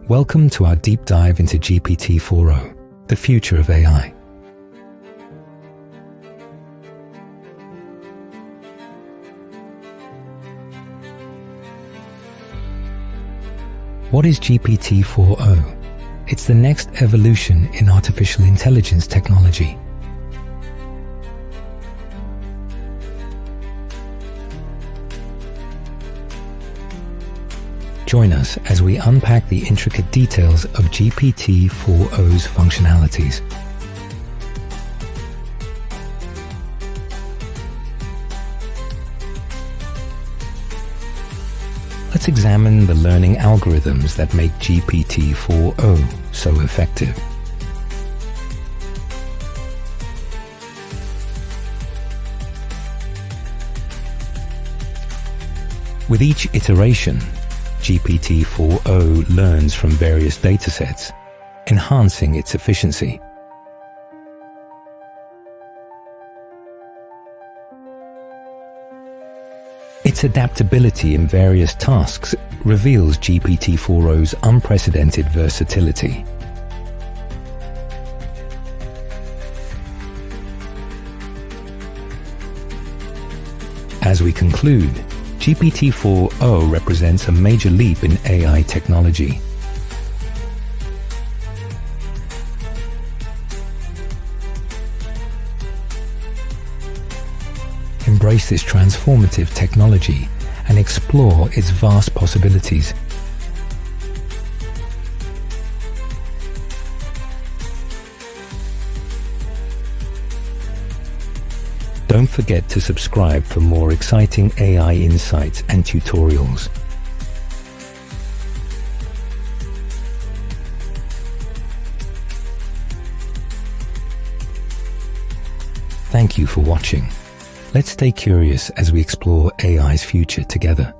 Welcome to our deep dive into GPT-4o, the future of AI. What is GPT-4o? It's the next evolution in artificial intelligence technology. Join us as we unpack the intricate details of GPT-4o's functionalities. Let's examine the learning algorithms that make GPT-4o so effective. With each iteration, GPT-4o learns from various datasets, enhancing its efficiency. Its adaptability in various tasks reveals GPT-4o's unprecedented versatility. As we conclude, GPT-4o represents a major leap in AI technology. Embrace this transformative technology and explore its vast possibilities. Don't forget to subscribe for more exciting AI insights and tutorials. Thank you for watching. Let's stay curious as we explore AI's future together.